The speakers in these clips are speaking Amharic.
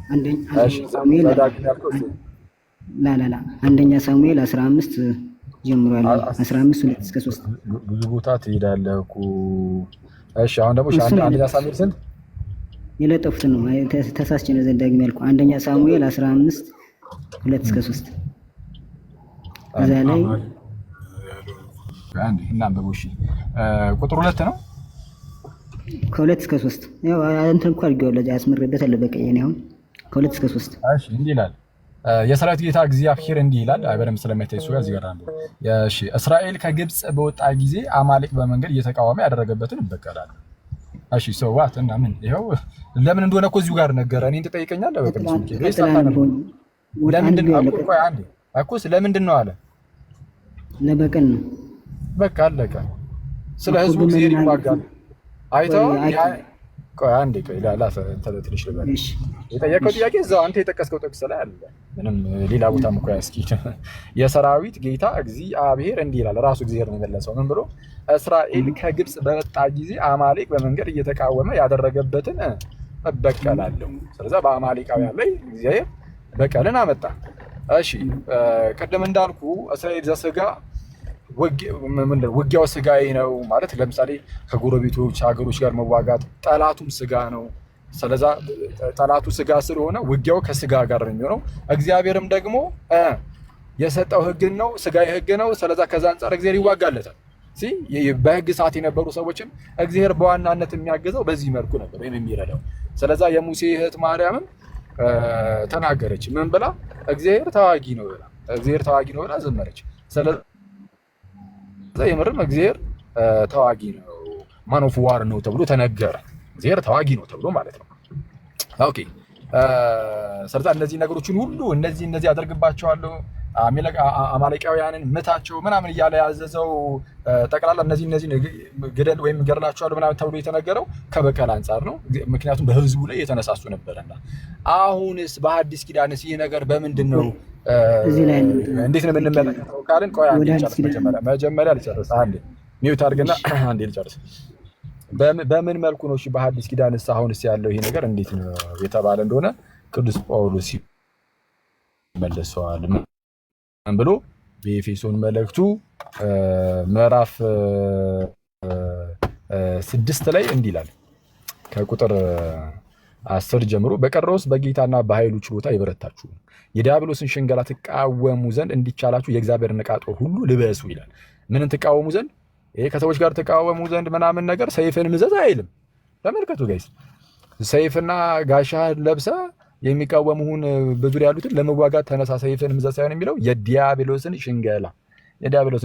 እሺ ሳሙኤል ዘዳግም ያልከው እሱ ላላላ አንደኛ ሳሙኤል 15 ጀምሮ ያለው 15 2 እስከ 3 ብዙ ቦታ ትሄዳለህ እኮ። እሺ አሁን ደግሞ እሱን አንደኛ ሳሙኤል ስንት የለጠፉትን ነው ተሳስቼ ነው ዘዳግም ያልኩ። አንደኛ ሳሙኤል 15 2 እስከ 3 እዛ ላይ አንዴ እናንብበው። እሺ ቁጥር 2 ነው ከሁለት እስከ 3 ያው እንትን እኮ አድርጌዋለሁ ያስመረበታል በቀይ ነው አሁን ከሁለት እስከ 3 እሺ እንዲህ ይላል። የሰራዊት ጌታ እግዚአብሔር እንዲህ ይላል። በደምብ ስለማይታይ እሱ ጋር እዚህ ጋር አለ። እሺ እስራኤል ከግብጽ በወጣ ጊዜ አማሌቅ በመንገድ እየተቃወመ ያደረገበትን ይበቀላል። እሺ ሰው ዋት እና ምን ይሄው ለምን እንደሆነ እኮ እዚሁ ጋር ነገረ። እኔን ትጠይቀኛለህ በቅዱስ ሚካኤል ወይስ አታነብም? ለምንድን ነው እኮ ቆይ አንዴ እኮ ለምንድን ነው አለ ለበቀል ነው በቃ አለቀ። ስለ ህዝቡ እግዚአብሔር ይዋጋል። አይተው ቆይ አንዴ ቆይ ትንሽ ልበል። የጠየቀው ጥያቄ እዛው አንተ የጠቀስከው ጥቅስ ላይ አለ። ምንም ሌላ ቦታም እኮ ያስኪድ። የሰራዊት ጌታ እግዚአብሔር እንዲህ ይላል። ራሱ እግዚአብሔር ነው የመለሰው። ምን ብሎ እስራኤል ከግብጽ በወጣ ጊዜ አማሌቅ በመንገድ እየተቃወመ ያደረገበትን እበቀላለሁ። ስለዚህ በአማሌቃውያን ላይ እግዚአብሔር በቀልን አመጣ። እሺ ቀደም እንዳልኩ እስራኤል ዘስጋ ውጊያው ስጋዬ ነው ማለት ለምሳሌ ከጎረቤቶች ሀገሮች ጋር መዋጋት ጠላቱም ስጋ ነው። ስለዛ ጠላቱ ስጋ ስለሆነ ውጊያው ከስጋ ጋር ነው የሚሆነው። እግዚአብሔርም ደግሞ የሰጠው ህግ ነው፣ ስጋዊ ህግ ነው። ስለዛ ከዛ አንፃር እግዚአብሔር ይዋጋለታል። በህግ ሰዓት የነበሩ ሰዎችም እግዚአብሔር በዋናነት የሚያገዘው በዚህ መልኩ ነበር ወይም የሚረዳው። ስለዛ የሙሴ እህት ማርያምም ተናገረች። ምን ብላ? እግዚአብሔር ተዋጊ ነው ብላ እግዚአብሔር ተዋጊ ነው ብላ ዘመረች። ስለዛ የምርም እግዚአብሔር ተዋጊ ነው ማን ኦፍ ዋር ነው ተብሎ ተነገረ። እግዚአብሔር ተዋጊ ነው ተብሎ ማለት ነው። ኦኬ ስለዛ እነዚህ ነገሮችን ሁሉ እነዚህ አደርግባቸዋለሁ፣ አማሌቃውያንን ምታቸው ምናምን እያለ ያዘዘው ጠቅላላ እነዚህ ግደል ወይም ገድላቸዋለሁ ምናምን ተብሎ የተነገረው ከበቀል አንጻር ነው። ምክንያቱም በህዝቡ ላይ የተነሳሱ ነበረና። አሁንስ በሐዲስ ኪዳንስ ይህ ነገር በምንድን ነው እንዴት ነው የምንመለከተው ካልን፣ ቆይ አንዴ መጀመሪያ ልጨርስ። አንዴ ሚውት አድርገና አንዴ ልጨርስ። በምን መልኩ ነው እሺ በሐዲስ ኪዳንስ አሁንስ ያለው ይሄ ነገር እንዴት ነው የተባለ እንደሆነ ቅዱስ ጳውሎስ ይመልሰዋል። ምን ብሎ በኤፌሶን መልእክቱ ምዕራፍ 6 ላይ እንዲህ ይላል ከቁጥር 10 ጀምሮ በቀረውስ በጌታና በኃይሉ ችሎታ ይበረታችሁ የዲያብሎስን ሽንገላ ትቃወሙ ዘንድ እንዲቻላችሁ የእግዚአብሔርን ዕቃ ጦር ሁሉ ልበሱ ይላል። ምንን ትቃወሙ ዘንድ? ይሄ ከሰዎች ጋር ትቃወሙ ዘንድ ምናምን ነገር ሰይፍን ምዘዝ አይልም። ተመልከቱ ጋይስ፣ ሰይፍና ጋሻ ለብሰ የሚቃወሙን በዙሪያ ያሉትን ለመዋጋት ተነሳ ሰይፍን ምዘዝ ሳይሆን የሚለው የዲያብሎስን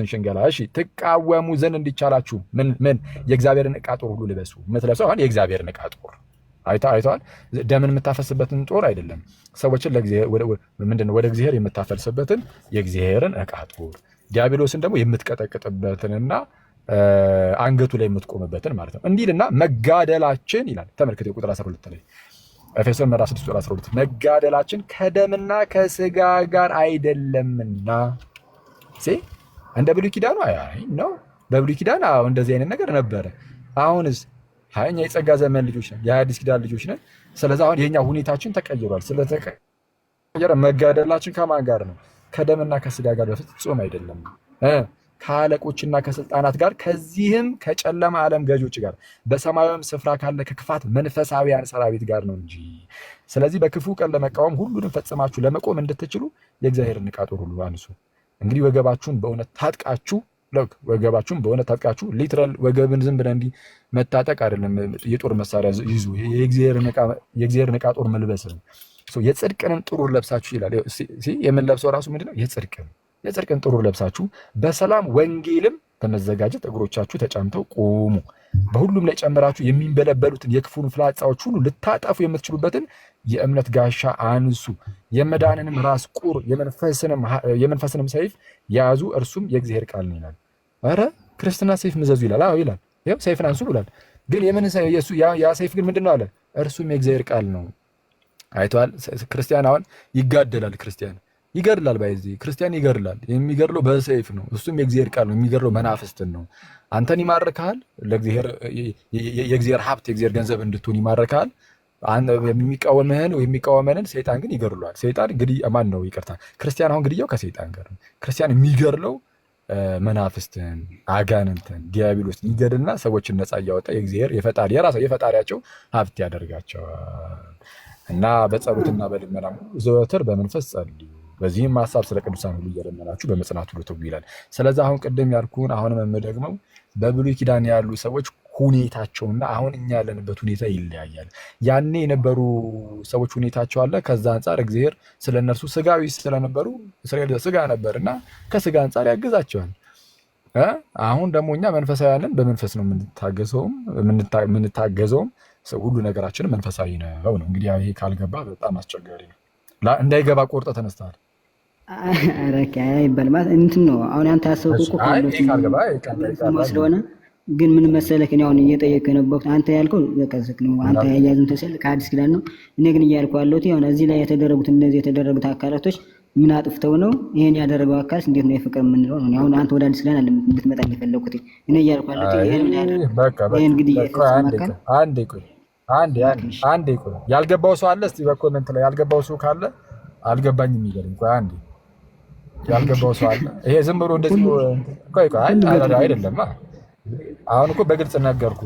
ሽንገላ እሺ ትቃወሙ ዘንድ እንዲቻላችሁ ምን የእግዚአብሔርን ዕቃ ጦር ሁሉ ልበሱ። የምትለብሰው አሁን የእግዚአብሔርን ዕቃ ጦር አይተዋል። ደምን የምታፈስበትን ጦር አይደለም። ሰዎችን ምንድነው ወደ እግዚአብሔር የምታፈልስበትን የእግዚአብሔርን ዕቃ ጦር፣ ዲያብሎስን ደግሞ የምትቀጠቅጥበትንና አንገቱ ላይ የምትቆምበትን ማለት ነው። እንዲልና መጋደላችን ይላል። ተመልከቱ ቁጥር 12 ላይ ኤፌሶን ምዕራፍ 6 ቁጥር 12 መጋደላችን ከደምና ከስጋ ጋር አይደለምና። እንደ ብሉይ ኪዳኑ ነው። በብሉይ ኪዳን እንደዚህ አይነት ነገር ነበረ። አሁንስ እኛ የጸጋ ዘመን ልጆች ነን፣ የአዲስ ኪዳን ልጆች ነን። ስለዚህ አሁን የኛ ሁኔታችን ተቀይሯል። ስለተቀየረ መጋደላችን ከማን ጋር ነው? ከደምና ከስጋ ጋር በፍጹም አይደለም። ከአለቆችና ከስልጣናት ጋር ከዚህም ከጨለማ ዓለም ገዦች ጋር በሰማያዊም ስፍራ ካለ ከክፋት መንፈሳዊያን ሰራዊት ጋር ነው እንጂ። ስለዚህ በክፉ ቀን ለመቃወም ሁሉንም ፈጽማችሁ ለመቆም እንድትችሉ የእግዚአብሔርን ዕቃ ጦር ሁሉ አንሱ። እንግዲህ ወገባችሁን በእውነት ታጥቃችሁ ሊትራል ወገብን ዝም ብለህ እንዲህ መታጠቅ አይደለም። የጦር መሳሪያ ይዙ። የእግዚአብሔርን ዕቃ ጦር መልበስ ነው። የጽድቅንም ጥሩር ለብሳችሁ ይላል። የምንለብሰው ራሱ ምንድነው? የጽድቅን ጥሩር ለብሳችሁ በሰላም ወንጌልም በመዘጋጀት እግሮቻችሁ ተጫምተው ቆሙ። በሁሉም ላይ ጨምራችሁ የሚንበለበሉትን የክፉን ፍላጻዎች ሁሉ ልታጠፉ የምትችሉበትን የእምነት ጋሻ አንሱ። የመዳንንም ራስ ቁር የመንፈስንም ሰይፍ ያዙ፣ እርሱም የእግዚአብሔር ቃል ነው ይላል። ኧረ ክርስትና ሰይፍ ምዘዙ ይላል። አዎ ይላል። ይኸው ሰይፍን አንሱ ብሏል። ግን የምን ያ ሰይፍ ግን ምንድን ነው አለ? እርሱም የእግዚአብሔር ቃል ነው። አይተዋል። ክርስቲያን አሁን ይጋደላል። ክርስቲያን ይገድላል። ክርስቲያን ይገድላል። የሚገድለው በሰይፍ ነው። እሱም የእግዚአብሔር ቃል ነው። የሚገድለው መናፍስትን ነው። አንተን ይማርካል። የእግዚአብሔር ሀብት የእግዚአብሔር ገንዘብ እንድትሆን ይማርካል። የሚቃወመንን ሰይጣን ግን ይገድሏል። ሰይጣን እንግዲህ ማን ነው? ይቅርታ ክርስቲያን አሁን ግድያው ከሰይጣን ጋር ነው። ክርስቲያን የሚገድለው መናፍስትን፣ አጋንንትን፣ ዲያብሎስን ይገድልና ሰዎችን ነፃ እያወጣ የፈጣሪ የፈጣሪያቸው ሀብት ያደርጋቸዋል። እና በጸሎትና በልመና ዘወትር በመንፈስ ጸልዩ፣ በዚህም ሀሳብ ስለ ቅዱሳን ሁሉ እየለመናችሁ በመጽናት ሁሉ ትጉ ይላል። ስለዚህ አሁን ቅድም ያልኩህን አሁንም የምደግመው በብሉይ ኪዳን ያሉ ሰዎች ሁኔታቸውና አሁን እኛ ያለንበት ሁኔታ ይለያያል። ያኔ የነበሩ ሰዎች ሁኔታቸው አለ። ከዛ አንጻር እግዚአብሔር ስለ እነርሱ ስጋዊ ስለነበሩ እስራኤል ስጋ ነበር እና ከስጋ አንጻር ያግዛቸዋል። አሁን ደግሞ እኛ መንፈሳውያንን በመንፈስ ነው የምንታገዘውም ሁሉ ነገራችን መንፈሳዊ ነው። እንግዲህ ይሄ ካልገባ በጣም አስቸጋሪ ነው። እንዳይገባ ቆርጠ ተነስተሃል። ይባል ማለት እንትን ነው። አሁን አንተ ያሰብኩት ስለሆነ ግን ምን መሰለህ፣ እኔ አሁን እየጠየቅህ የነበርኩት አንተ ያልከው በቀዝቅ ነው። አንተ ያያዝን ተሰል ከአዲስ ኪዳን ነው። እኔ ግን እያልኩ ያለሁት አሁን እዚህ ላይ የተደረጉት እነዚህ የተደረጉት አካላቶች ምን አጥፍተው ነው ይሄን ያደረገው አካልስ እንዴት ነው የፍቅር የምንለው ነው? አሁን አንተ ወደ አዲስ ኪዳን አለ እንድትመጣ የፈለኩት እኔ እያልኩ ያለሁት ይሄን እንግዲህ አንዴ ቆይ ያልገባው ሰው አለ? እስቲ በኮሜንት ላይ ያልገባው ሰው ካለ አልገባኝም የሚገርም ቆይ አንዴ ያልገባው ሰው አለ? ይሄ ዝም ብሎ እንደዚህ ቆይ አይደለም። አሁን እኮ በግልጽ ነገርኩ።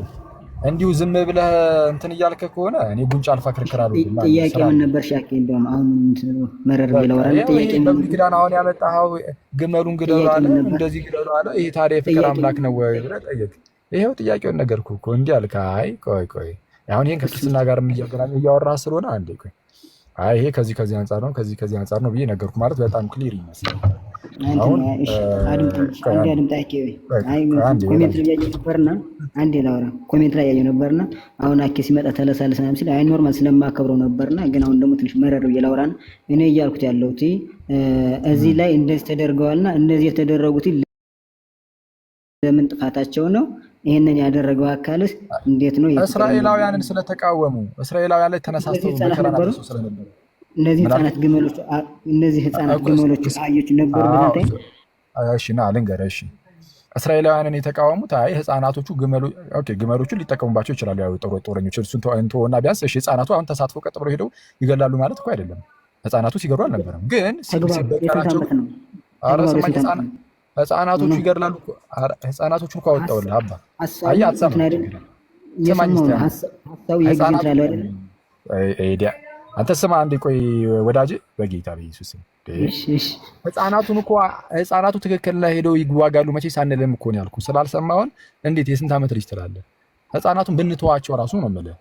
እንዲሁ ዝም ብለህ እንትን እያልከ ከሆነ እኔ ጉንጫ አልፋ ክርክር አልወድም። ጥያቄ ምን ነበር ሻቂ? እንደውም አሁን መረር ብለውራ ጥያቄ ምን ነበር? ግዳን አሁን ያመጣኸው ግመሉን ግደሉ አለ፣ እንደዚህ ግደሉ አለ። ይሄ ታዲያ የፍቅር አምላክ ነው ወይ ብለህ ጠየቅ። ይሄው ጥያቄውን ነገርኩህ እኮ እንዲህ አልክ። አይ ቆይ አሁን ይሄን ከክርስትና ጋር እያገናኘ እያወራህ ስለሆነ አንዴ ቆይ አይ ይሄ ከዚህ አንጻር ነው ከዚህ አንጻር ነው ብዬ ነገርኩ ማለት በጣም ክሊር ይመስላል። አሁን ኮሜንት ላይ ያየው ነበርና አሁን አኬ ሲመጣ ተለሳለሰ ምናምን ሲል አይ ኖርማል ስለማከብረው ነበርና ግን አሁን ደግሞ ትንሽ መረር ብዬ ላውራና እኔ እያልኩት ያለሁት እዚህ ላይ እንደዚህ ተደርገዋልና እነዚህ የተደረጉት ለምን ጥፋታቸው ነው? ይሄንን ያደረገው አካልስ እንዴት ነው? እስራኤላውያንን ስለተቃወሙ እስራኤላውያን ላይ ተነሳስተው መከራናቸው ስለነበረ እነዚህ ህፃናት ግመሎች አህዮች ነበሩ ብለህ እሺ ና ልንገርህ። እሺ እስራኤላውያንን የተቃወሙት አይ ህፃናቶቹ ግመሎቹን ሊጠቀሙባቸው ይችላሉ። ያው ጦረኞች እሱን ተወና ቢያንስ እሺ ህፃናቱ አሁን ተሳትፎ ቀጥ ብለው ሄደው ይገላሉ ማለት እኮ አይደለም። ህፃናቱ ሲገሩ አልነበረም ግን ሲበቀላቸው ህፃናቶቹ ይገድላሉ። ህፃናቶቹን እኮ አወጣሁልህ አባ አየህ አትሰማም። አንተ ስማ አንዴ ቆይ ወዳጅ በጌታ በኢየሱስ ህፃናቱ ትክክል ላይ ሄደው ይዋጋሉ መቼ ሳንልም እኮ ነው ያልኩህ። ስላልሰማሁን እንዴት የስንት ዓመት ልጅ ትላለህ? ህፃናቱን ብንተዋቸው ራሱ ነው የምልህ።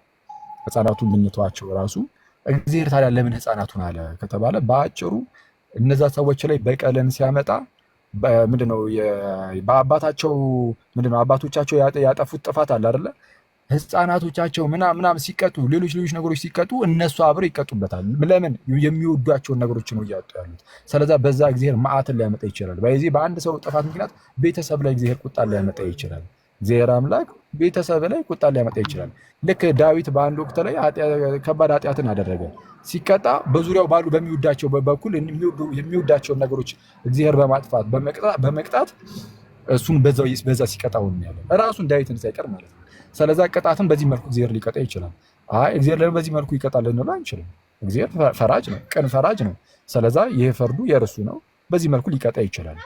ህፃናቱን ብንተዋቸው ራሱ እግዚአብሔር ታዲያ ለምን ህፃናቱን አለ ከተባለ በአጭሩ እነዛ ሰዎች ላይ በቀልን ሲያመጣ ምንድነው በአባታቸው ምንድነው አባቶቻቸው ያጠፉት ጥፋት አለ አይደለ? ህፃናቶቻቸው ምናምን ሲቀጡ ሌሎች ነገሮች ሲቀጡ እነሱ አብረው ይቀጡበታል። ለምን? የሚወዷቸውን ነገሮች ነው እያጡ ያሉት። ስለዛ በዛ እግዚአብሔር መዓትን ሊያመጣ ይችላል። በዚህ በአንድ ሰው ጥፋት ምክንያት ቤተሰብ ላይ እግዚአብሔር ቁጣን ሊያመጣ ይችላል። እግዚአብሔር አምላክ ቤተሰብ ላይ ቁጣን ሊያመጣ ይችላል። ልክ ዳዊት በአንድ ወቅት ላይ ከባድ ኃጢአትን አደረገ። ሲቀጣ በዙሪያው ባሉ በሚወዳቸው በኩል የሚወዳቸውን ነገሮች እግዚአብሔር በማጥፋት በመቅጣት እሱን በዛ ሲቀጣው እናያለን። ራሱን ዳዊትን ሳይቀር ማለት ነው። ስለዛ ቅጣትን በዚህ መልኩ እግዚአብሔር ሊቀጣ ይችላል። አይ እግዚአብሔር ለምን በዚህ መልኩ ይቀጣል ልንለው አንችልም። እግዚአብሔር ፈራጅ ነው፣ ቅን ፈራጅ ነው። ስለዛ ይሄ ፈርዱ የእርሱ ነው። በዚህ መልኩ ሊቀጣ ይችላል።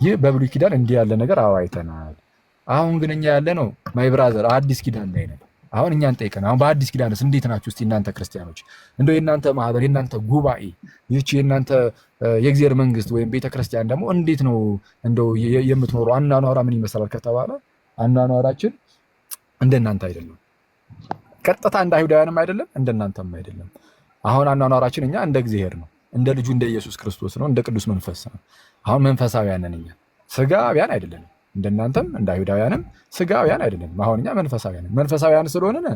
ይህ በብሉይ ኪዳን እንዲህ ያለ ነገር አይተናል። አሁን ግን እኛ ያለ ነው ማይ ብራዘር አዲስ ኪዳን ላይ ነው። አሁን እኛን ጠይቀን አሁን በአዲስ ኪዳንስ እንዴት ናችሁ? እስቲ እናንተ ክርስቲያኖች እንደው የእናንተ ማህበር የእናንተ ጉባኤ ይህቺ የእናንተ የእግዚአብሔር መንግስት ወይም ቤተክርስቲያን ደግሞ እንዴት ነው እንደው የምትኖሩ? አኗኗራ ምን ይመስላል ከተባለ አኗኗራችን እንደናንተ አይደለም። ቀጥታ እንደ አይሁዳውያንም አይደለም፣ እንደናንተም አይደለም። አሁን አኗኗራችን እኛ እንደ እግዚአብሔር ነው፣ እንደ ልጁ እንደ ኢየሱስ ክርስቶስ ነው፣ እንደ ቅዱስ መንፈስ ነው። አሁን መንፈሳውያን ነን እኛ፣ ስጋውያን አይደለም። እንደናንተም እንደ አይሁዳውያንም ስጋውያን አይደለም። አሁን እኛ መንፈሳውያን ነን። መንፈሳውያን ስለሆነን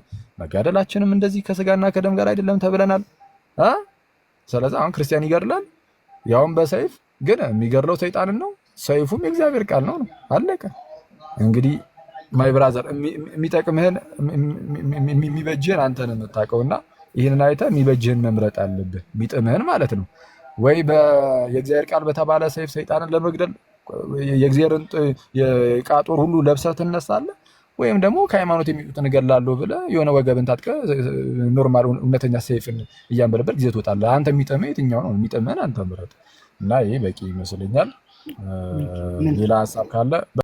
መጋደላችንም እንደዚህ ከስጋና ከደም ጋር አይደለም ተብለናል። ስለዚህ አሁን ክርስቲያን ይገድላል፣ ያውም በሰይፍ ግን የሚገድለው ሰይጣንን ነው። ሰይፉም የእግዚአብሔር ቃል ነው። አለቀ። እንግዲህ ማይ ብራዘር የሚጠቅምህን የሚበጅህን አንተ ነው የምታውቀውና ይህንን አይተህ የሚበጅህን መምረጥ አለብህ። የሚጥምህን ማለት ነው። ወይ የእግዚአብሔር ቃል በተባለ ሰይፍ ሰይጣንን ለመግደል የእግዚአብሔርን የዕቃ ጦር ሁሉ ለብሰህ ትነሳለህ፣ ወይም ደግሞ ከሃይማኖት የሚወጡትን እገላለሁ ብለህ የሆነ ወገብን ታጥቀህ ኖርማል እውነተኛ ሰይፍን እያንበለበል ጊዜ ትወጣለህ። አንተ የሚጠምህ የትኛው ነው? የሚጠምህን አንተ ምረጥ እና ይሄ በቂ ይመስለኛል። ሌላ ሀሳብ ካለ